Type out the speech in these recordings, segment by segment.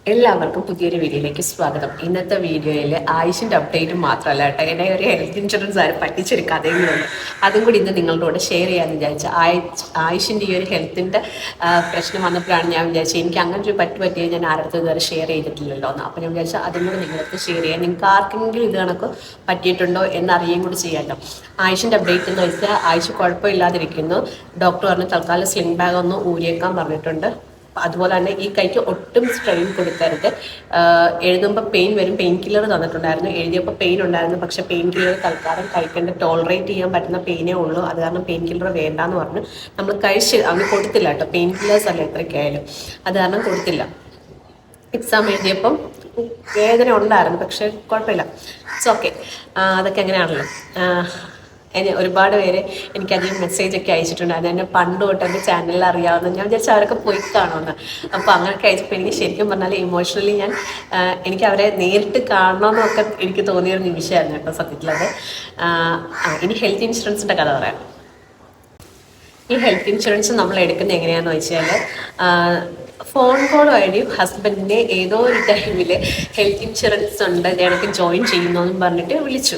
എല്ലാവർക്കും പുതിയൊരു വീഡിയോയിലേക്ക് സ്വാഗതം. ഇന്നത്തെ വീഡിയോയിൽ ആയുഷിൻ്റെ അപ്ഡേറ്റ് മാത്രമല്ല കേട്ടോ, എന്നെ ഒരു ഹെൽത്ത് ഇൻഷുറൻസ് ആരും പറ്റിച്ചൊരു കഥയും കൂടെ ഉണ്ട്. അതും കൂടി ഇന്ന് നിങ്ങളുടെ കൂടെ ഷെയർ ചെയ്യാമെന്ന് വിചാരിച്ചു. ആയുഷിൻ്റെ ഈ ഒരു ഹെൽത്തിൻ്റെ പ്രശ്നം വന്നപ്പോഴാണ് ഞാൻ വിചാരിച്ചത് എനിക്ക് അങ്ങനെ ഒരു പറ്റിയ ഞാൻ ആരുടെ ഇതുവരെ ഷെയർ ചെയ്തിട്ടില്ലല്ലോ എന്ന്. അപ്പോൾ ഞാൻ വിചാരിച്ചാൽ അതും കൂടി നിങ്ങൾക്ക് ഷെയർ ചെയ്യാം. നിങ്ങൾക്ക് ആർക്കെങ്കിലും ഇത് കണക്ക് പറ്റിയിട്ടുണ്ടോ എന്നറിയുകയും കൂടി ചെയ്യാമല്ലോ. ആയുഷിൻ്റെ അപ്ഡേറ്റ് എന്ന് വെച്ചാൽ ആയുഷ് കുഴപ്പമില്ലാതിരിക്കുന്നു. ഡോക്ടർ പറഞ്ഞ് തൽക്കാലം സ്ലിംഗ് ബാഗ് ഒന്ന് ഊരിയേക്കാൻ പറഞ്ഞിട്ടുണ്ട്. അതുപോലെ തന്നെ ഈ കൈക്ക് ഒട്ടും സ്ട്രെയിൻ കൊടുക്കരുത്. എഴുതുമ്പോൾ പെയിൻ വരും. പെയിൻ കില്ലർ തന്നിട്ടുണ്ടായിരുന്നു, എഴുതിയപ്പോൾ പെയിൻ ഉണ്ടായിരുന്നു. പക്ഷേ പെയിൻ കില്ലർ തൽക്കാലം കഴിക്കേണ്ട ടോളറേറ്റ് ചെയ്യാൻ പറ്റുന്ന പെയിനേ ഉള്ളൂ. അത് കാരണം പെയിൻ കില്ലർ വേണ്ടാന്ന് പറഞ്ഞു. നമ്മൾ അവന് കൊടുത്തില്ല കേട്ടോ. പെയിൻ കില്ലേഴ്സ് അല്ല എത്രയ്ക്കായാലും, അത് കാരണം കൊടുത്തില്ല. എക്സാം എഴുതിയപ്പം വേദന ഉണ്ടായിരുന്നു, പക്ഷെ കുഴപ്പമില്ല. It's okay. അതൊക്കെ എങ്ങനെയാണല്ലോ. ഒരുപാട് പേര് എനിക്കധികം മെസ്സേജൊക്കെ അയച്ചിട്ടുണ്ടായിരുന്നു. എന്നെ പണ്ട് തൊട്ട് എൻ്റെ ചാനലിൽ അറിയാവുന്ന. ഞാൻ വിചാരിച്ചു അവരൊക്കെ പോയി കാണുമെന്ന്. അപ്പോൾ അങ്ങനെയൊക്കെ അയച്ചപ്പോൾ എനിക്ക് ശരിക്കും പറഞ്ഞാൽ ഇമോഷണലി എനിക്ക് അവരെ നേരിട്ട് കാണണമെന്നൊക്കെ എനിക്ക് തോന്നിയൊരു നിമിഷമായിരുന്നു കേട്ടോ സത്യത്തിലത്. ഇനി ഹെൽത്ത് ഇൻഷുറൻസിൻ്റെ കഥ പറയാം. ഈ ഹെൽത്ത് ഇൻഷുറൻസ് നമ്മൾ എടുക്കുന്നത് എങ്ങനെയാണെന്ന് വെച്ചാൽ, ഫോൺ കോൾ വഴി ഹസ്ബൻഡിനെ ഏതോ ഒരു ടൈമിൽ ഹെൽത്ത് ഇൻഷുറൻസ് ഉണ്ട്, എനിക്ക് ജോയിൻ ചെയ്യുന്നതെന്നും പറഞ്ഞിട്ട് വിളിച്ചു.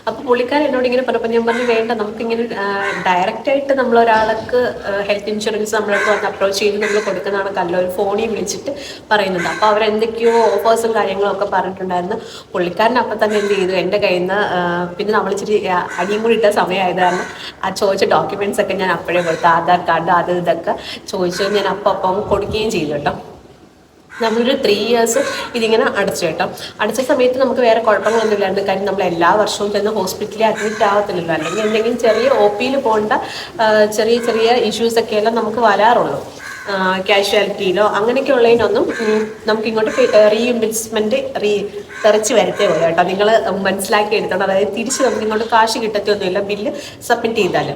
അപ്പോൾ പുള്ളിക്കാരൻ എന്നോട് ഇങ്ങനെ പറഞ്ഞപ്പോൾ ഞാൻ പറഞ്ഞു, വേണ്ട, നമുക്കിങ്ങനെ ഡയറക്റ്റായിട്ട് നമ്മളൊരാൾക്ക് ഹെൽത്ത് ഇൻഷുറൻസ് നമ്മളടുത്ത് വന്ന് അപ്രോച്ച് ചെയ്ത് നമ്മൾ കൊടുക്കുന്നതാണല്ലോ, ഒരു ഫോണിൽ വിളിച്ചിട്ട് പറയുന്നുണ്ട്. അപ്പോൾ അവരെന്തൊക്കെയോ ഓഫേഴ്സും കാര്യങ്ങളും ഒക്കെ പറഞ്ഞിട്ടുണ്ടായിരുന്നു. പുള്ളിക്കാരൻ അപ്പം തന്നെ എന്ത് ചെയ്തു, എൻ്റെ കയ്യിൽ നിന്ന് പിന്നെ നമ്മൾ ഇച്ചിരി അടിയും കൂടി ഇട്ട സമയമായത് കാരണം ആ ചോദിച്ച ഡോക്യുമെൻറ്റ്സ് ഒക്കെ ഞാൻ അപ്പോഴേ കൊടുത്തു. ആധാർ കാർഡ് അത് ഇതൊക്കെ ചോദിച്ചത് ഞാൻ അപ്പം കൊടുക്കുകയും ചെയ്തു കേട്ടോ. നമ്മളൊരു 3 years ഇതിങ്ങനെ അടച്ചു കേട്ടോ. അടച്ച സമയത്ത് നമുക്ക് വേറെ കുഴപ്പങ്ങളൊന്നും ഇല്ലായിരുന്നു. കാര്യം നമ്മൾ എല്ലാ വർഷവും ചെന്ന് ഹോസ്പിറ്റലിൽ അഡ്മിറ്റ് ആവത്തില്ലല്ലോ. അല്ലെങ്കിൽ എന്തെങ്കിലും ചെറിയ OP-യിൽ പോകേണ്ട ചെറിയ ഇഷ്യൂസൊക്കെയെല്ലാം നമുക്ക് വരാറുള്ളൂ. കാഷ്വാലിറ്റിയിലോ അങ്ങനെയൊക്കെ ഉള്ളതിനൊന്നും നമുക്കിങ്ങോട്ട് റീഇൻവെസ്റ്റ്മെൻറ്റ് തെറിച്ച് വരത്തേ പോലെ കേട്ടോ. നിങ്ങൾ മനസ്സിലാക്കി എടുത്തോണം. അതായത് തിരിച്ച് നമുക്ക് ഇങ്ങോട്ട് കാശ് കിട്ടത്തൊന്നുമില്ല ബില്ല് സബ്മിറ്റ് ചെയ്താൽ.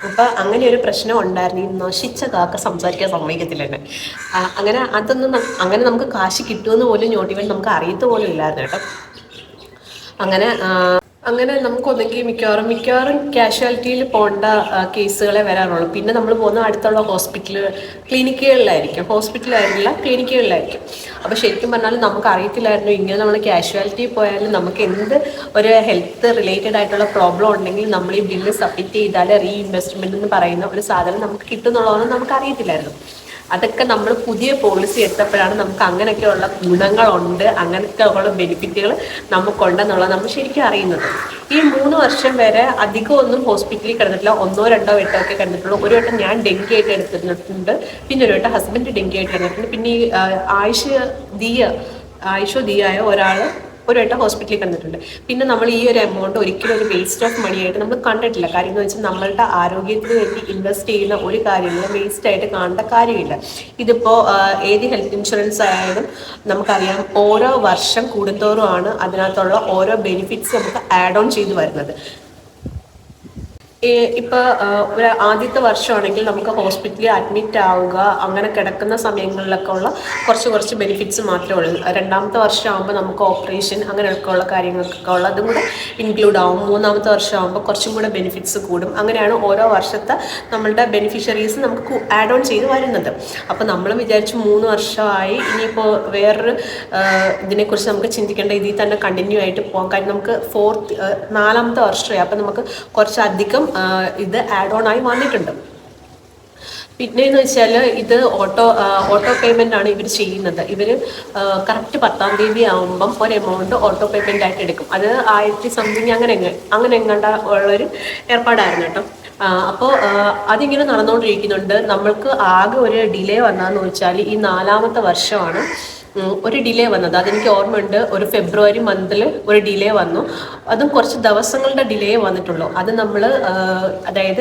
അപ്പോൾ അങ്ങനെ ഒരു പ്രശ്നം ഉണ്ടായിരുന്നു. ഈ നശിച്ച കാക്ക സംസാരിക്കാൻ സമ്മതിക്കത്തില്ല എന്നെ. അങ്ങനെ നമുക്ക് കാശ് കിട്ടുമെന്ന് പോലും നോട്ടിഫൈ നമുക്ക് അറിയത്ത് പോലും ഇല്ലായിരുന്നു കേട്ടോ. അങ്ങനെ നമുക്കൊന്നെങ്കിൽ മിക്കവാറും കാഷ്വാലിറ്റിയിൽ പോകേണ്ട കേസുകളെ വരാറുള്ളൂ. പിന്നെ നമ്മൾ പോകുന്ന അടുത്തുള്ള ക്ലിനിക്കുകളിലായിരിക്കും. ക്ലിനിക്കുകളിലായിരിക്കും. അപ്പോൾ ശരിക്കും പറഞ്ഞാൽ നമുക്ക് അറിയത്തില്ലായിരുന്നു ഇങ്ങനെ നമ്മൾ കാഷ്വാലിറ്റിയിൽ പോയാലും നമുക്ക് എന്ത് ഒരു ഹെൽത്ത് റിലേറ്റഡ് ആയിട്ടുള്ള പ്രോബ്ലം ഉണ്ടെങ്കിൽ നമ്മൾ ഈ ബില്ല് സബ്മിറ്റ് ചെയ്താൽ റീഇൻവെസ്റ്റ്മെൻറ്റ് എന്ന് പറയുന്ന ഒരു സാധനം നമുക്ക് കിട്ടുന്നുള്ളതെന്ന് നമുക്ക് അറിയത്തില്ലായിരുന്നു. അതൊക്കെ നമ്മൾ പുതിയ പോളിസി എടുത്തപ്പോഴാണ് നമുക്ക് അങ്ങനെയൊക്കെയുള്ള ഗുണങ്ങളുണ്ട്, അങ്ങനെയൊക്കെയുള്ള ബെനിഫിറ്റുകൾ നമുക്കുണ്ടെന്നുള്ളത് നമ്മൾ ശരിക്കും അറിയുന്നത്. ഈ 3 വർഷം വരെ അധികമൊന്നും ഹോസ്പിറ്റലിൽ കിടന്നിട്ടില്ല. 1 2 വെട്ടമൊക്കെ കിടന്നിട്ടുള്ളൂ. ഒരു വട്ടം ഞാൻ ഡെങ്കി ആയിട്ട് എടുത്തിട്ടുണ്ട്, പിന്നെ ഒരു വട്ടം ഹസ്ബൻഡ് ഡെങ്കി ആയിട്ട് എടുത്തിട്ടുണ്ട്. പിന്നെ ഈ ആയുഷോ ദിയായോ ഒരാൾ ഒരു വട്ടം ഹോസ്പിറ്റലിൽ കിടന്നിട്ടുണ്ട്. പിന്നെ നമ്മൾ ഈ ഒരു എമൗണ്ട് ഒരിക്കലും ഒരു വേസ്റ്റ് ഓഫ് മണി ആയിട്ട് നമ്മൾ കണ്ടിട്ടില്ല. കാര്യം എന്ന് വെച്ചാൽ നമ്മളുടെ ആരോഗ്യത്തിന് വേണ്ടി ഇൻവെസ്റ്റ് ചെയ്യുന്ന ഒരു കാര്യങ്ങളും വേസ്റ്റ് ആയിട്ട് കാണേണ്ട കാര്യമില്ല. ഇതിപ്പോൾ ഏത് ഹെൽത്ത് ഇൻഷുറൻസ് ആയാലും നമുക്കറിയാം, ഓരോ വർഷം കൂടുന്തോറുമാണ് അതിനകത്തുള്ള ഓരോ ബെനിഫിറ്റ്സ് നമുക്ക് ആഡ് ഓൺ ചെയ്ത് വരുന്നത്. ഇപ്പോൾ ഒരു ആദ്യത്തെ വർഷമാണെങ്കിൽ നമുക്ക് ഹോസ്പിറ്റലിൽ അഡ്മിറ്റ് ആവുക, അങ്ങനെ കിടക്കുന്ന സമയങ്ങളിലൊക്കെ ഉള്ള കുറച്ച് ബെനിഫിറ്റ്സ് മാത്രമേ ഉള്ളൂ. രണ്ടാമത്തെ വർഷമാകുമ്പോൾ നമുക്ക് ഓപ്പറേഷൻ അങ്ങനെയൊക്കെ ഉള്ള കാര്യങ്ങൾക്കൊക്കെ ഉള്ളതും കൂടെ ഇൻക്ലൂഡ് ആവും. മൂന്നാമത്തെ വർഷമാകുമ്പോൾ കുറച്ചും കൂടെ ബെനിഫിറ്റ്സ് കൂടും. അങ്ങനെയാണ് ഓരോ വർഷത്തെ നമ്മളുടെ ബെനിഫിഷ്യറീസ് നമുക്ക് ആഡ് ഓൺ ചെയ്ത് വരുന്നത്. അപ്പോൾ നമ്മൾ വിചാരിച്ചു 3 വർഷമായി, ഇനിയിപ്പോൾ വേറൊരു ഇതിനെക്കുറിച്ച് നമുക്ക് ചിന്തിക്കേണ്ട, ഇതിൽ തന്നെ കണ്ടിന്യൂ ആയിട്ട് പോകാം. കാര്യം നമുക്ക് 4ാമത്തെ വർഷമായി. അപ്പോൾ നമുക്ക് കുറച്ചധികം ഇത് ആഡ് ഓൺ ആയി വന്നിട്ടുണ്ട്. പിന്നെയെന്ന് വെച്ചാൽ ഇത് ഓട്ടോ പേയ്മെൻ്റ് ആണ് ഇവർ ചെയ്യുന്നത്. ഇവർ കറക്റ്റ് 10ാം തീയതി ആകുമ്പം ഒരു എമൗണ്ട് ഓട്ടോ പേയ്മെൻ്റ് ആയിട്ട് എടുക്കും. അത് 1000 സംതിങ് അങ്ങനെ എങ്ങാണ്ട ഉള്ളൊരു ഏർപ്പാടായിരുന്നു കേട്ടോ. അപ്പോൾ അതിങ്ങനെ നടന്നുകൊണ്ടിരിക്കുന്നുണ്ട്. നമ്മൾക്ക് ആകെ ഒരു ഡിലേ വന്നതെന്ന് വെച്ചാൽ ഈ 4ാമത്തെ വർഷമാണ് ഒരു ഡിലേ വന്നത്. അതെനിക്ക് ഓർമ്മയുണ്ട്. ഒരു ഫെബ്രുവരി മന്തിൽ ഒരു ഡിലേ വന്നു. അതും കുറച്ച് ദിവസങ്ങളുടെ ഡിലേ വന്നിട്ടുള്ളൂ. അത് നമ്മൾ അതായത്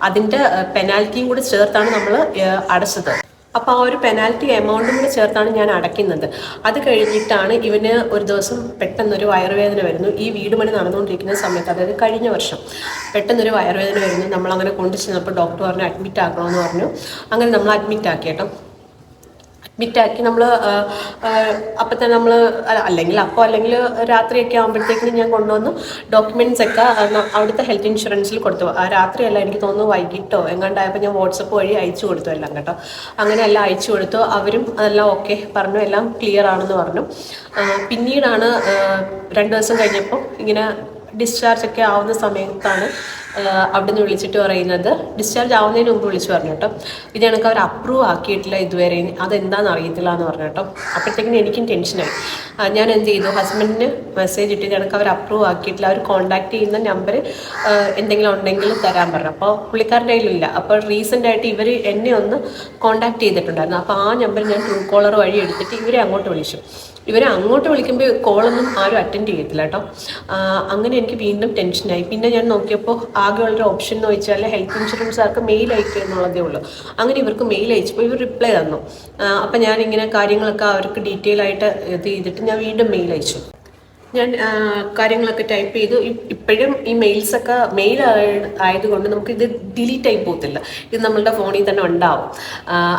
അതിൻ്റെ പെനാൽറ്റിയും കൂടി ചേർത്താണ് നമ്മൾ അടച്ചത്. അപ്പോൾ ആ ഒരു പെനാൽറ്റി എമൗണ്ടും കൂടി ചേർത്താണ് ഞാൻ അടയ്ക്കുന്നത്. അത് കഴിഞ്ഞിട്ടാണ് ഇവന് ഒരു ദിവസം പെട്ടെന്നൊരു വയറുവേദന വരുന്നു. ഈ വീട് പണി നടന്നുകൊണ്ടിരിക്കുന്ന സമയത്ത്, അതായത് കഴിഞ്ഞ വർഷം പെട്ടെന്നൊരു വയറുവേദന വരുന്നു. നമ്മളങ്ങനെ കൊണ്ടു ചെന്നപ്പോൾ ഡോക്ടർ പറഞ്ഞു അഡ്മിറ്റ് ആക്കണമെന്ന് പറഞ്ഞു. അങ്ങനെ നമ്മൾ അഡ്മിറ്റ് ആക്കി കേട്ടോ. ബിറ്റാക്കി നമ്മൾ അപ്പം തന്നെ നമ്മൾ അല്ലെങ്കിൽ രാത്രിയൊക്കെ ആകുമ്പോഴത്തേക്കിനും ഞാൻ കൊണ്ടുവന്ന് ഡോക്യുമെൻറ്റ്സ് ഒക്കെ അവിടുത്തെ ഹെൽത്ത് ഇൻഷുറൻസിൽ കൊടുത്തു. ആ രാത്രിയല്ല, എനിക്ക് തോന്നുന്നു വൈകിട്ടോ എങ്ങാണ്ടായപ്പോൾ ഞാൻ വാട്സപ്പ് വഴി അയച്ചു കൊടുത്തു എല്ലാം കേട്ടോ. അങ്ങനെ എല്ലാം അയച്ചു കൊടുത്തു. അവരും അതെല്ലാം ഓക്കെ പറഞ്ഞു, എല്ലാം ക്ലിയർ ആണെന്ന് പറഞ്ഞു. പിന്നീടാണ് 2 ദിവസം കഴിഞ്ഞപ്പോൾ ഇങ്ങനെ ഡിസ്ചാർജ് ഒക്കെ ആവുന്ന സമയത്താണ് അവിടെ നിന്ന് വിളിച്ചിട്ട് പറയുന്നത്, ഡിസ്ചാർജ് ആവുന്നതിന് മുമ്പ് വിളിച്ച് പറഞ്ഞു കേട്ടോ, ഇത് കണക്ക് അവർ അപ്രൂവ് ആക്കിയിട്ടില്ല ഇതുവരെ, അതെന്താണെന്ന് അറിയത്തില്ല എന്ന് പറഞ്ഞു കേട്ടോ. അപ്പോഴത്തേക്കിനും എനിക്കും ടെൻഷനായി. ഞാൻ എന്ത് ചെയ്തു, ഹസ്ബൻഡിന് മെസ്സേജ് ഇട്ട് കണക്ക് അവർ അപ്രൂവ് ആക്കിയിട്ടില്ല, അവർ കോൺടാക്ട് ചെയ്യുന്ന നമ്പർ എന്തെങ്കിലും ഉണ്ടെങ്കിൽ തരാൻ പറഞ്ഞു. അപ്പോൾ പുള്ളിക്കാരുടെ കയ്യിലില്ല. അപ്പോൾ റീസെൻ്റായിട്ട് ഇവർ എന്നെ ഒന്ന് കോൺടാക്ട് ചെയ്തിട്ടുണ്ടായിരുന്നു. അപ്പോൾ ആ നമ്പർ ഞാൻ ട്രൂ കോളർ വഴി എടുത്തിട്ട് ഇവരെ അങ്ങോട്ട് വിളിച്ചു. ഇവരെ അങ്ങോട്ട് വിളിക്കുമ്പോൾ കോളൊന്നും ആരും അറ്റൻഡ് ചെയ്യത്തില്ല കേട്ടോ. അങ്ങനെ എനിക്ക് വീണ്ടും ടെൻഷനായി. പിന്നെ ഞാൻ നോക്കിയപ്പോൾ ആകെയുള്ളൊരു ഓപ്ഷൻ എന്ന് വെച്ചാൽ ഹെൽത്ത് ഇൻഷുറൻസുകാർക്ക് മെയിൽ അയക്കുക എന്നുള്ളതേ ഉള്ളൂ. അങ്ങനെ ഇവർക്ക് മെയിൽ അയച്ചപ്പോൾ ഇവർ റിപ്ലൈ തന്നു. അപ്പം ഞാനിങ്ങനെ കാര്യങ്ങളൊക്കെ അവർക്ക് ഡീറ്റെയിൽ ആയിട്ട് ഇത് ചെയ്തിട്ട് ഞാൻ വീണ്ടും മെയിൽ അയച്ചു. ഞാൻ കാര്യങ്ങളൊക്കെ ടൈപ്പ് ചെയ്തു. ഇപ്പോഴും ഈ മെയിൽസൊക്കെ മെയിൽ ആയതുകൊണ്ട് നമുക്ക് ഇത് ഡിലീറ്റ് ആയി പോകത്തില്ല, ഇത് നമ്മളുടെ ഫോണിൽ തന്നെ ഉണ്ടാവും.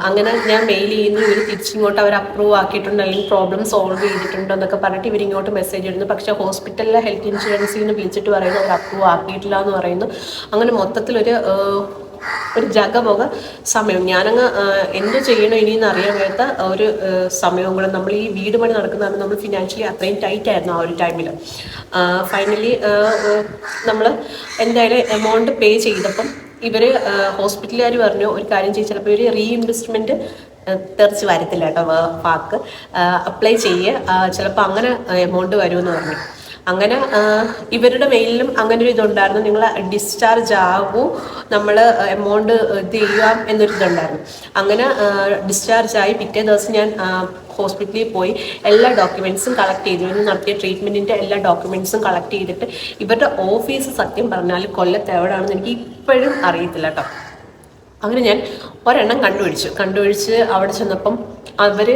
അങ്ങനെ ഞാൻ മെയിൽ ചെയ്യുന്നു, ഇവർ തിരിച്ചിങ്ങോട്ട് അവർ അപ്രൂവ് ആക്കിയിട്ടുണ്ട് അല്ലെങ്കിൽ പ്രോബ്ലം സോൾവ് ചെയ്തിട്ടുണ്ടോ എന്നൊക്കെ പറഞ്ഞിട്ട് ഇവരിങ്ങോട്ട് മെസ്സേജ് ഇടുന്നു. പക്ഷേ ഹോസ്പിറ്റലിലെ ഹെൽത്ത് ഇൻഷുറൻസിൽ നിന്ന് വിളിച്ചിട്ട് പറയുന്നു അവർ അപ്രൂവ് ആക്കിയിട്ടില്ല എന്ന് പറയുന്നു. അങ്ങനെ മൊത്തത്തിലൊരു ജഗപൊക സമയം. ഞാനങ്ങ് എന്ത് ചെയ്യണോ ഇനിയെന്ന് അറിയാൻ വയ്യാത്ത ഒരു സമയവും കൂടെ. നമ്മൾ ഈ വീട് പണി നടക്കുന്നതാണ്, നമ്മൾ ഫിനാൻഷ്യലി അത്രയും ടൈറ്റ് ആയിരുന്നു ആ ഒരു ടൈമിൽ. ഫൈനലി നമ്മൾ എന്തായാലും എമൗണ്ട് പേ ചെയ്തപ്പം ഇവർ ഹോസ്പിറ്റലുകാർ പറഞ്ഞു ഒരു കാര്യം ചെയ്ത് ചിലപ്പോൾ ഇവർ റീഇൻവെസ്റ്റ്മെൻറ്റ് തെറിച്ച് വരത്തില്ല കേട്ടോ, വാക്ക് അപ്ലൈ ചെയ്യുക, ചിലപ്പോൾ അങ്ങനെ എമൗണ്ട് വരുമെന്ന് പറഞ്ഞു. അങ്ങനെ ഇവരുടെ മെയിലിലും അങ്ങനെ ഒരു ഇതുണ്ടായിരുന്നു, നിങ്ങൾ ഡിസ്ചാർജ് ആകൂ, നമ്മൾ എമൗണ്ട് ഇത് ചെയ്യാം എന്നൊരു ഇതുണ്ടായിരുന്നു. അങ്ങനെ ഡിസ്ചാർജ് ആയി പിറ്റേ ദിവസം ഞാൻ ഹോസ്പിറ്റലിൽ പോയി എല്ലാ ഡോക്യുമെൻറ്റ്സും കളക്ട് ചെയ്തു. ഇവർ നടത്തിയ ട്രീറ്റ്മെൻറ്റിൻ്റെ എല്ലാ ഡോക്യുമെൻറ്റ്സും കളക്ട് ചെയ്തിട്ട് ഇവരുടെ ഓഫീസ് സത്യം പറഞ്ഞാൽ കൊല്ലത്ത് എവിടെയാണെന്ന് എനിക്ക് ഇപ്പോഴും അറിയത്തില്ല കേട്ടോ. അങ്ങനെ ഞാൻ ഒരെണ്ണം കണ്ടുപിടിച്ച് അവിടെ ചെന്നപ്പം അവർ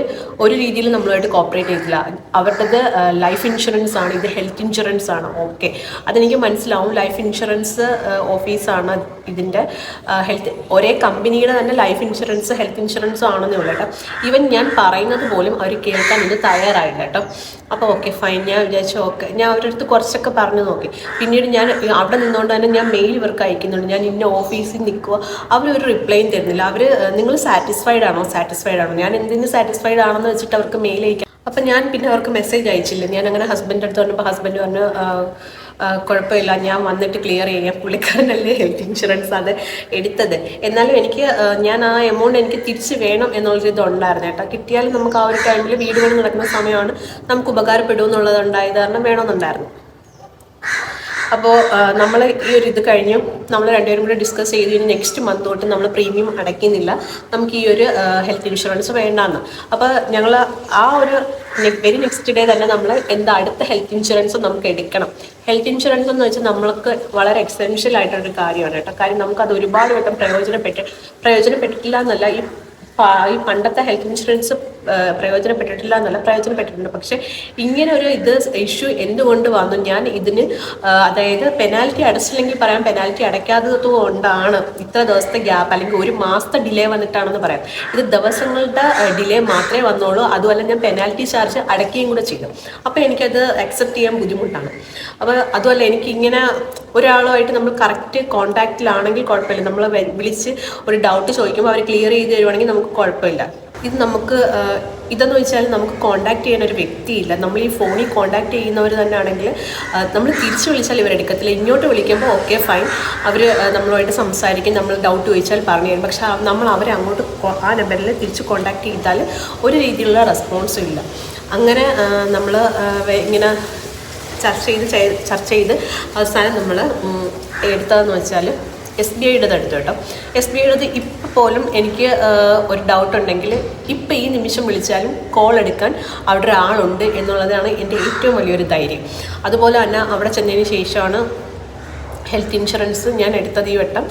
ഒരു രീതിയിൽ നമ്മളുമായിട്ട് കോപ്പറേറ്റ് ചെയ്തില്ല. അവരുടേത് ലൈഫ് ഇൻഷുറൻസ് ആണ്, ഇത് ഹെൽത്ത് ഇൻഷുറൻസ് ആണ്. ഓക്കെ, അതെനിക്ക് മനസ്സിലാവും, ലൈഫ് ഇൻഷുറൻസ് ഓഫീസാണ് ഇതിൻ്റെ ഹെൽത്ത്, ഒരേ കമ്പനിയുടെ തന്നെ ലൈഫ് ഇൻഷുറൻസ് ഹെൽത്ത് ഇൻഷുറൻസും ആണെന്നേ ഉള്ളൂ കേട്ടോ. ഈവൻ ഞാൻ പറയുന്നത് പോലും അവർ കേൾക്കാൻ ഇത് തയ്യാറായില്ല കേട്ടോ. അപ്പോൾ ഓക്കെ ഫൈൻ, ഞാൻ വിചാരിച്ചു ഓക്കെ. ഞാൻ അവരുടെ അടുത്ത് കുറച്ചൊക്കെ പറഞ്ഞു നോക്കി. പിന്നീട് ഞാൻ അവിടെ നിന്നുകൊണ്ട് തന്നെ ഞാൻ മെയിൽ ഇവർക്ക് അയക്കുന്നുണ്ട്, ഞാൻ ഇന്ന ഓഫീസിൽ നിൽക്കുക. അവരൊരു റിപ്ലൈയും തരുന്നില്ല. അവർ നിങ്ങൾ സാറ്റിസ്ഫൈഡ് ആണോ ഞാൻ എന്തിന് സാറ്റിസ്ഫൈഡ് ആണെന്ന് വെച്ചിട്ട് അവർക്ക് മെയിൽ അയക്കാം. അപ്പം ഞാൻ പിന്നെ അവർക്ക് മെസ്സേജ് അയച്ചില്ല. ഞാൻ അങ്ങനെ ഹസ്ബൻഡ് അടുത്ത് പറഞ്ഞപ്പോൾ ഹസ്ബൻഡ് പറഞ്ഞു കുഴപ്പമില്ല, ഞാൻ വന്നിട്ട് ക്ലിയർ ചെയ്യാം, പുള്ളിക്കാരനല്ലേ ഹെൽത്ത് ഇൻഷുറൻസ് അത് എടുത്തത്. എന്നാലും എനിക്ക് ഞാൻ ആ എമൗണ്ട് എനിക്ക് തിരിച്ച് വേണം എന്നുള്ളൊരു ഇതുണ്ടായിരുന്നു കേട്ടോ. കിട്ടിയാലും നമുക്ക് ആ ഒരു ടൈമിൽ വീട് പണി നടക്കുന്ന സമയമാണ്, നമുക്ക് ഉപകാരപ്പെടുമെന്നുള്ളതുണ്ടായത് കാരണം വേണമെന്നുണ്ടായിരുന്നു. അപ്പോൾ നമ്മൾ ഈ ഒരു ഇത് കഴിഞ്ഞു, നമ്മൾ രണ്ടുപേരും കൂടെ ഡിസ്കസ് ചെയ്ത് ഇനി നെക്സ്റ്റ് മന്ത് തൊട്ട് നമ്മൾ പ്രീമിയം അടയ്ക്കുന്നില്ല, നമുക്ക് ഈ ഒരു ഹെൽത്ത് ഇൻഷുറൻസ് വേണ്ടാന്ന്. അപ്പോൾ ഞങ്ങൾ ആ ഒരു വെരി നെക്സ്റ്റ് ഡേ തന്നെ നമ്മൾ അടുത്ത ഹെൽത്ത് ഇൻഷുറൻസ് നമുക്ക് എടുക്കണം. ഹെൽത്ത് ഇൻഷുറൻസ് എന്ന് വെച്ചാൽ നമ്മൾക്ക് വളരെ എക്സെൻഷ്യൽ ആയിട്ടൊരു കാര്യമാണ് കേട്ടോ. കാര്യം നമുക്കത് ഒരുപാട് വട്ടം പ്രയോജനപ്പെട്ടിട്ടില്ല എന്നല്ല, ഈ പണ്ടത്തെ ഹെൽത്ത് ഇൻഷുറൻസ് പ്രയോജനപ്പെട്ടിട്ടുണ്ട്. പക്ഷെ ഇങ്ങനെ ഒരു ഇഷ്യൂ എന്തുകൊണ്ട് വന്നു, ഞാൻ ഇതിന് അതായത് പെനാൽറ്റി അടച്ചില്ലെങ്കിൽ പറയാം, പെനാൽറ്റി അടയ്ക്കാത്തത് കൊണ്ടാണ് ഇത്ര ദിവസത്തെ ഗ്യാപ്പ് അല്ലെങ്കിൽ 1 മാസത്തെ ഡിലേ വന്നിട്ടാണെന്ന് പറയാം. ഇത് ദിവസങ്ങളുടെ ഡിലേ മാത്രമേ വന്നുള്ളൂ, അതുമല്ല ഞാൻ പെനാൽറ്റി ചാർജ് അടയ്ക്കുകയും കൂടെ ചെയ്തു. അപ്പോൾ എനിക്കത് അക്സെപ്റ്റ് ചെയ്യാൻ ബുദ്ധിമുട്ടാണ്. അപ്പോൾ അതുമല്ല എനിക്കിങ്ങനെ ഒരാളുമായിട്ട് നമ്മൾ കറക്റ്റ് കോൺടാക്റ്റിലാണെങ്കിൽ കുഴപ്പമില്ല, നമ്മൾ വിളിച്ച് ഒരു ഡൗട്ട് ചോദിക്കുമ്പോൾ അവർ ക്ലിയർ ചെയ്ത് തരുവാണെങ്കിൽ നമുക്ക് കുഴപ്പമില്ല. ഇത് നമുക്ക് ഇതെന്ന് വെച്ചാൽ നമുക്ക് കോൺടാക്ട് ചെയ്യാൻ ഒരു വ്യക്തിയില്ല. നമ്മൾ ഈ ഫോണിൽ കോൺടാക്ട് ചെയ്യുന്നവർ തന്നെ ആണെങ്കിൽ നമ്മൾ തിരിച്ച് വിളിച്ചാൽ ഇവരെടുക്കത്തില്ല. ഇങ്ങോട്ട് വിളിക്കുമ്പോൾ ഓക്കെ ഫൈൻ, അവർ നമ്മളുമായിട്ട് സംസാരിക്കും, നമ്മൾ ഡൗട്ട് ചോദിച്ചാൽ പറഞ്ഞു തരും. പക്ഷേ നമ്മൾ അവരെ അങ്ങോട്ട് ആ നമ്പറിൽ തിരിച്ച് കോൺടാക്ട് ചെയ്താൽ ഒരു രീതിയിലുള്ള റെസ്പോൺസും ഇല്ല. അങ്ങനെ നമ്മൾ ഇങ്ങനെ ചർച്ച ചെയ്ത് അവസാനം നമ്മൾ എടുത്തതെന്ന് വെച്ചാൽ SBIയുടെ എടുത്തു കേട്ടോ. SBIയുടെ ഇപ്പം പോലും എനിക്ക് ഒരു ഡൗട്ട് ഉണ്ടെങ്കിൽ ഇപ്പം ഈ നിമിഷം വിളിച്ചാലും കോൾ എടുക്കാൻ അവിടെ ഒരാളുണ്ട് എന്നുള്ളതാണ് എൻ്റെ ഏറ്റവും വലിയൊരു ധൈര്യം. അതുപോലെ തന്നെ അവിടെ ചെന്നതിന് ശേഷമാണ് ഹെൽത്ത് ഇൻഷുറൻസ് ഞാൻ എടുത്തത് ഈ വട്ടം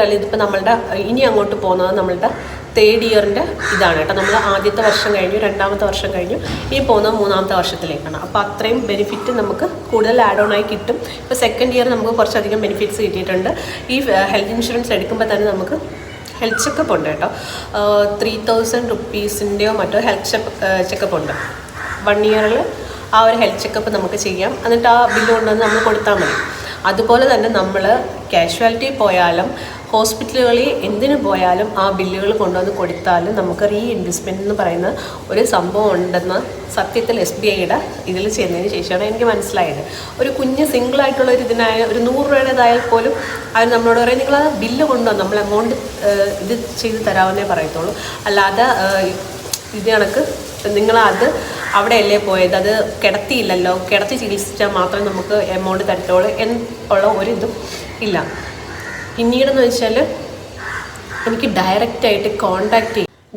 അല്ല, ഇതിപ്പോൾ നമ്മളുടെ ഇനി അങ്ങോട്ട് പോകുന്നത് നമ്മളുടെ 3rd ഇയറിൻ്റെ ഇതാണ് കേട്ടോ. നമ്മൾ ആദ്യത്തെ വർഷം കഴിഞ്ഞു, 2ാമത്തെ വർഷം കഴിഞ്ഞു, ഇനി പോകുന്നത് 3ാമത്തെ വർഷത്തിലേക്കാണ്. അപ്പോൾ അത്രയും ബെനിഫിറ്റ് നമുക്ക് കൂടുതൽ ആഡ് ഓൺ ആയി കിട്ടും. ഇപ്പോൾ 2nd ഇയർ നമുക്ക് കുറച്ചധികം ബെനിഫിറ്റ്സ് കിട്ടിയിട്ടുണ്ട്. ഈ ഹെൽത്ത് ഇൻഷുറൻസ് എടുക്കുമ്പോൾ തന്നെ നമുക്ക് ഹെൽത്ത് ചെക്കപ്പ് ഉണ്ട് കേട്ടോ. 3000 റുപ്പീസിൻ്റെയോ മറ്റോ ഹെൽത്ത് ചെക്കപ്പ് ഉണ്ട്. 1 ഇയറിൽ ആ ഒരു ഹെൽത്ത് ചെക്കപ്പ് നമുക്ക് ചെയ്യാം. എന്നിട്ട് ആ ബില്ല് കൊണ്ടുവന്ന് നമ്മൾ കൊടുത്താൽ മതി. അതുപോലെ തന്നെ നമ്മൾ കാഷ്വാലിറ്റി പോയാലും ഹോസ്പിറ്റലുകളിൽ എന്തിനു പോയാലും ആ ബില്ലുകൾ കൊണ്ടുവന്ന് കൊടുത്താലും നമുക്ക് റീഇൻവെസ്റ്റ്മെൻറ്റ് എന്ന് പറയുന്ന ഒരു സംഭവം ഉണ്ടെന്ന് സത്യത്തിൽ SBIയുടെ ഇതിൽ ചെയ്യുന്നതിന് ശേഷമാണ് എനിക്ക് മനസ്സിലായത്. ഒരു കുഞ്ഞ് സിംഗിളായിട്ടുള്ള ഒരു ഇതിനായ ഒരു 100 രൂപയുടേതായാൽ പോലും അവർ നമ്മളോട് പറയും നിങ്ങൾ ആ ബില്ല് കൊണ്ടുവന്ന് നമ്മൾ എമൗണ്ട് ഇത് ചെയ്ത് തരാമെന്നേ പറയത്തുള്ളൂ. അല്ലാതെ ഇത് കണക്ക് നിങ്ങളത് അവിടെയല്ലേ പോയത്, അത് കിടത്തിയില്ലല്ലോ, കിടത്തി ചികിത്സിച്ചാൽ മാത്രം നമുക്ക് എമൗണ്ട് തരത്തോളൂ എന്നുള്ള ഒരിതും ഇല്ല. പിന്നീടെന്ന് വെച്ചാൽ എനിക്ക്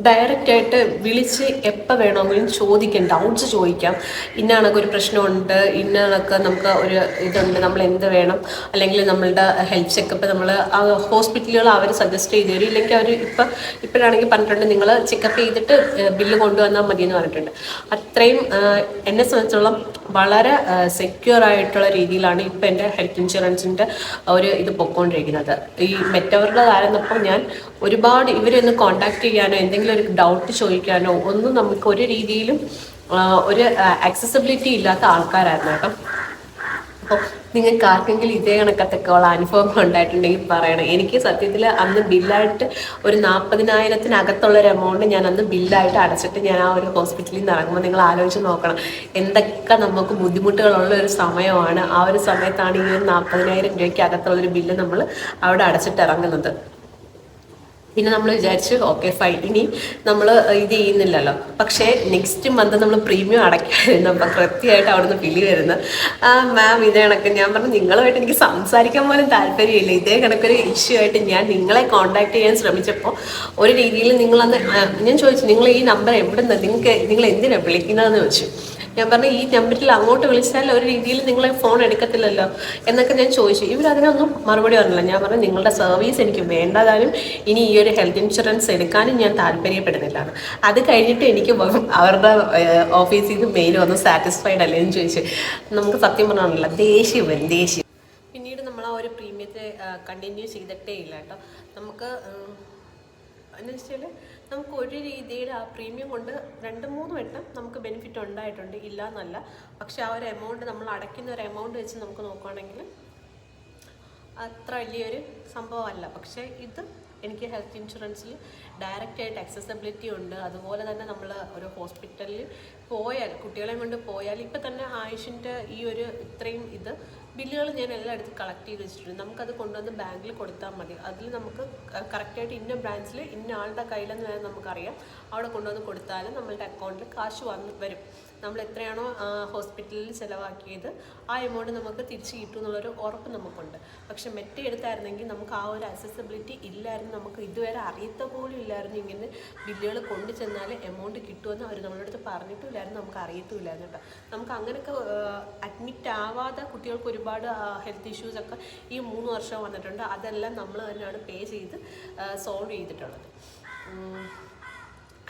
ഡയറക്റ്റായിട്ട് വിളിച്ച് എപ്പോൾ വേണമെങ്കിലും ചോദിക്കാം, ഡൗട്ട്സ് ചോദിക്കാം. ഇന്ന കണക്ക് ഒരു പ്രശ്നമുണ്ട്, ഇന്ന കണക്ക് നമുക്ക് ഒരു ഇതുണ്ട്, നമ്മൾ എന്ത് വേണം, അല്ലെങ്കിൽ നമ്മളുടെ ഹെൽത്ത് ചെക്കപ്പ് നമ്മൾ ഹോസ്പിറ്റലുകൾ അവർ സജസ്റ്റ് ചെയ്ത് തരും. ഇല്ലെങ്കിൽ അവർ ഇപ്പോഴാണെങ്കിൽ പറഞ്ഞിട്ടുണ്ട് നിങ്ങൾ ചെക്കപ്പ് ചെയ്തിട്ട് ബില്ല് കൊണ്ടുവന്നാൽ മതി എന്ന് പറഞ്ഞിട്ടുണ്ട്. അത്രയും എന്നെ സംബന്ധിച്ചോളം വളരെ സെക്യൂർ ആയിട്ടുള്ള രീതിയിലാണ് ഇപ്പം എൻ്റെ ഹെൽത്ത് ഇൻഷുറൻസിൻ്റെ ഒരു ഇത് പൊയ്ക്കൊണ്ടിരിക്കുന്നത്. ഈ മറ്റവരുടേതായിരുന്നപ്പോൾ ഞാൻ ഒരുപാട് ഇവരൊന്ന് കോൺടാക്ട് ചെയ്യാനോ എന്തെങ്കിലും ഒരു ഡൗട്ട് ചോദിക്കാനോ ഒന്നും നമുക്ക് ഒരു രീതിയിലും ഒരു ആക്സസിബിലിറ്റി ഇല്ലാത്ത ആൾക്കാരായിരുന്നു കേട്ടോ. അപ്പോൾ നിങ്ങൾക്ക് ആർക്കെങ്കിലും ഇതേ കണക്കത്തൊക്കെ ഉള്ള അനുഭവം ഉണ്ടായിട്ടുണ്ടെങ്കിൽ പറയണം. എനിക്ക് സത്യത്തിൽ അന്ന് ബില്ലായിട്ട് ഒരു 40,000-നകത്തുള്ളൊരു എമൗണ്ട് ഞാൻ അന്ന് ബില്ലായിട്ട് അടച്ചിട്ട് ഞാൻ ആ ഒരു ഹോസ്പിറ്റലിൽ നിന്ന് ഇറങ്ങുമ്പോൾ നിങ്ങൾ ആലോചിച്ച് നോക്കണം എന്തൊക്കെ നമുക്ക് ബുദ്ധിമുട്ടുകളുള്ള ഒരു സമയമാണ്. ആ ഒരു സമയത്താണ് ഈ ഒരു 40,000 രൂപയ്ക്ക് അകത്തുള്ളൊരു ബില്ല് നമ്മൾ അവിടെ അടച്ചിട്ട് ഇറങ്ങുന്നത്. പിന്നെ നമ്മൾ വിചാരിച്ചു ഓക്കെ ഫൈൻ, ഇനി നമ്മൾ ഇത് ചെയ്യുന്നില്ലല്ലോ. പക്ഷേ നെക്സ്റ്റ് മന്ത് നമ്മൾ പ്രീമിയം അടയ്ക്കാതിരുന്നപ്പോൾ കൃത്യമായിട്ട് അവിടുന്ന് ബില്ല് വരുന്നത് മാം ഇതേ കണക്ക്. ഞാൻ പറഞ്ഞു നിങ്ങളുമായിട്ട് എനിക്ക് സംസാരിക്കാൻ പോലും താല്പര്യമില്ല, ഇതേ കണക്കൊരു ഇഷ്യൂ ആയിട്ട് ഞാൻ നിങ്ങളെ കോൺടാക്ട് ചെയ്യാൻ ശ്രമിച്ചപ്പോൾ ഒരു രീതിയിൽ നിങ്ങളന്ന് ഞാൻ ചോദിച്ചു നിങ്ങൾ ഈ നമ്പർ എവിടെ നിന്ന് നിങ്ങൾ എന്തിനാണ് വിളിക്കുന്നതെന്ന് ചോദിച്ചു. ഞാൻ പറഞ്ഞു ഈ നമ്പറിൽ അങ്ങോട്ട് വിളിച്ചാൽ ഒരു രീതിയിൽ നിങ്ങളെ ഫോൺ എടുക്കത്തില്ലല്ലോ എന്നൊക്കെ ഞാൻ ചോദിച്ചു. ഇവരതിനൊന്നും മറുപടി പറഞ്ഞില്ല. ഞാൻ പറഞ്ഞു നിങ്ങളുടെ സർവീസ് എനിക്ക് വേണ്ടതാനും ഇനി ഈ ഒരു ഹെൽത്ത് ഇൻഷുറൻസ് എടുക്കാനും ഞാൻ താല്പര്യപ്പെടുന്നില്ലാണ്. അത് കഴിഞ്ഞിട്ട് എനിക്ക് അവരുടെ ഓഫീസിൽ നിന്ന് മെയിൽ വന്ന് സാറ്റിസ്ഫൈഡ് അല്ലേ എന്ന് ചോദിച്ചു. നമുക്ക് സത്യം പറഞ്ഞാണല്ലോ ദേഷ്യം വരും. പിന്നീട് നമ്മൾ ആ ഒരു പ്രീമിയത്തെ കണ്ടിന്യൂ ചെയ്തിട്ടേ ഇല്ല കേട്ടോ. നമുക്ക് എന്ന് വെച്ചാൽ നമുക്ക് ഒരു രീതിയിൽ ആ പ്രീമിയം കൊണ്ട് 2-3 വട്ടം നമുക്ക് ബെനിഫിറ്റ് ഉണ്ടായിട്ടുണ്ട്, ഇല്ല എന്നല്ല. പക്ഷെ ആ ഒരു എമൗണ്ട് നമ്മൾ അടയ്ക്കുന്ന ഒരു എമൗണ്ട് വെച്ച് നമുക്ക് നോക്കുകയാണെങ്കിൽ അത്ര വലിയൊരു സംഭവമല്ല. പക്ഷേ ഇത് എനിക്ക് ഹെൽത്ത് ഇൻഷുറൻസിൽ ഡയറക്റ്റായിട്ട് ആക്സസിബിലിറ്റി ഉണ്ട്. അതുപോലെ തന്നെ നമ്മൾ ഒരു ഹോസ്പിറ്റലിൽ പോയാൽ കുട്ടികളെയും കൊണ്ട് പോയാൽ ഇപ്പം തന്നെ ആയുഷിൻ്റെ ഈ ഒരു ഇത്രയും ഇത് ബില്ലുകൾ ഞാൻ എല്ലായിടത്തും കളക്ട് ചെയ്ത് വെച്ചിട്ടുണ്ട്. നമുക്കത് കൊണ്ടുവന്ന് ബാങ്കിൽ കൊടുത്താൽ മതി. അതിൽ നമുക്ക് കറക്റ്റായിട്ട് ഇന്ന ബ്രാഞ്ചിൽ ഇന്ന ആളുടെ കയ്യിലെന്ന് വേണം നമുക്കറിയാം. അവിടെ കൊണ്ടുവന്ന് കൊടുത്താലും നമ്മളുടെ അക്കൗണ്ടിൽ കാശ് വരും. നമ്മൾ എത്രയാണോ ഹോസ്പിറ്റലിൽ ചിലവാക്കിയത് ആ എമൗണ്ട് നമുക്ക് തിരിച്ച് കിട്ടും എന്നുള്ളൊരു ഉറപ്പ് നമുക്കുണ്ട്. പക്ഷെ മറ്റേ എടുത്തായിരുന്നെങ്കിൽ നമുക്ക് ആ ഒരു ആക്സസിബിലിറ്റി ഇല്ലായിരുന്നു. നമുക്ക് ഇതുവരെ അറിയത്ത പോലും ഇല്ലായിരുന്നു ഇങ്ങനെ ബില്ലുകൾ കൊണ്ടു ചെന്നാൽ എമൗണ്ട് കിട്ടുമെന്ന് അവർ നമ്മളെ അടുത്ത് പറഞ്ഞിട്ടുമില്ലായിരുന്നു, നമുക്ക് അറിയത്തുമില്ലായിരുന്നു കേട്ടോ. നമുക്ക് അങ്ങനെയൊക്കെ അഡ്മിറ്റ് ആവാതെ കുട്ടികൾക്ക് ഒരുപാട് ഹെൽത്ത് ഇഷ്യൂസൊക്കെ ഈ 3 വർഷം വന്നിട്ടുണ്ട്. അതെല്ലാം നമ്മൾ തന്നെയാണ് പേ ചെയ്ത് സോൾവ് ചെയ്തിട്ടുള്ളത്.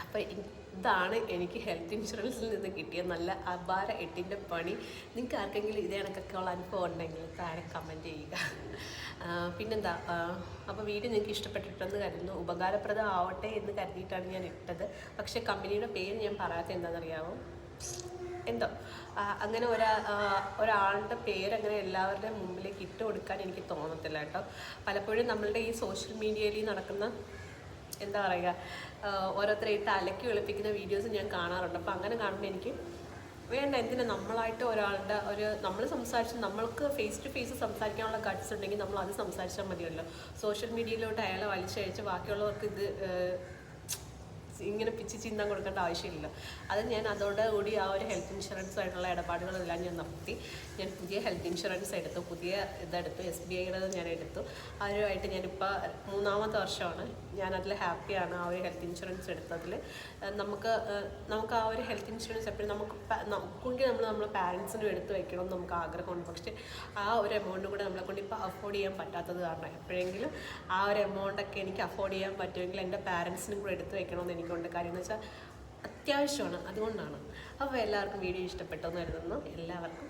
അപ്പോൾ ഇതാണ് എനിക്ക് ഹെൽത്ത് ഇൻഷുറൻസിൽ നിന്ന് കിട്ടിയ നല്ല അപാര 8ൻ്റെ പണി. നിങ്ങൾക്ക് ആർക്കെങ്കിലും ഇതേ കണക്കൊക്കെ ഉള്ള അനുഭവം ഉണ്ടെങ്കിൽ താഴെ കമൻറ്റ് ചെയ്യുക. പിന്നെന്താ, അപ്പോൾ വീഡിയോ നിങ്ങൾക്ക് ഇഷ്ടപ്പെട്ടിട്ടെന്ന് കരുതുന്നു, ഉപകാരപ്രദമാവട്ടെ എന്ന് കരുതിയിട്ടാണ് ഞാൻ ഇട്ടത്. പക്ഷേ കമ്പനിയുടെ പേര് ഞാൻ പറയാത്ത എന്താണെന്നറിയാമോ, എന്തോ അങ്ങനെ ഒരാളുടെ പേര് അങ്ങനെ എല്ലാവരുടെയും മുമ്പിലേക്ക് ഇട്ട് കൊടുക്കാൻ എനിക്ക് തോന്നത്തില്ല കേട്ടോ. പലപ്പോഴും നമ്മളുടെ ഈ സോഷ്യൽ മീഡിയയിൽ നടക്കുന്ന എന്താ പറയുക ഓരോരുത്തരായിട്ട് അലക്കി വെളുപ്പിക്കുന്ന വീഡിയോസ് ഞാൻ കാണാറുണ്ട്. അപ്പോൾ അങ്ങനെ കാണുമ്പോൾ എനിക്ക് വേണ്ട, എന്തിനാ നമ്മളായിട്ട് ഒരാളുടെ നമ്മൾ സംസാരിച്ച് നമ്മൾക്ക് ഫേസ് ടു ഫേസ് സംസാരിക്കാനുള്ള ഗട്ട്സ് ഉണ്ടെങ്കിൽ നമ്മൾ അത് സംസാരിച്ചാൽ മതിയല്ലോ. സോഷ്യൽ മീഡിയയിലോട്ട് അയാളെ വലിച്ചഴിച്ച് ബാക്കിയുള്ളവർക്ക് ഇത് ഇങ്ങനെ പിച്ച് ചിന്താൻ കൊടുക്കേണ്ട ആവശ്യമില്ല. അത് ഞാൻ അതോടുകൂടി ആ ഒരു ഹെൽത്ത് ഇൻഷുറൻസ് ആയിട്ടുള്ള ഇടപാടുകളെല്ലാം ഞാൻ നടത്തി. ഞാൻ പുതിയ ഹെൽത്ത് ഇൻഷുറൻസ് എടുത്തു, പുതിയ ഇതെടുത്തു, SBIയുടെ ഞാൻ എടുത്തു. അവരുമായിട്ട് ഞാനിപ്പോൾ 3ാമത്തെ വർഷമാണ്. ഞാനതിൽ ഹാപ്പിയാണ് ആ ഒരു ഹെൽത്ത് ഇൻഷുറൻസ് എടുത്തതിൽ. നമുക്ക് ആ ഒരു ഹെൽത്ത് ഇൻഷുറൻസ് എപ്പോഴും നമുക്കുണ്ടെങ്കിൽ നമ്മളെ പാരൻസിനും എടുത്ത് വെക്കണമെന്ന് നമുക്ക് ആഗ്രഹമുണ്ട്. പക്ഷേ ആ ഒരു എമൗണ്ട് കൂടെ നമ്മളെ കൊണ്ട് ഇപ്പോൾ അഫോർഡ് ചെയ്യാൻ പറ്റാത്തത് കാരണം എപ്പോഴെങ്കിലും ആ ഒരു എമൗണ്ടൊക്കെ എനിക്ക് അഫോർഡ് ചെയ്യാൻ പറ്റുമെങ്കിൽ എൻ്റെ പാരൻസിനും കൂടെ എടുത്ത് വെക്കണമെന്ന് എനിക്കുണ്ട്. കാര്യം എന്ന് വെച്ചാൽ അത്യാവശ്യമാണ്, അതുകൊണ്ടാണ്. അപ്പോൾ എല്ലാവർക്കും വീഡിയോ ഇഷ്ടപ്പെട്ടെന്ന് കരുതുന്നു. എല്ലാവർക്കും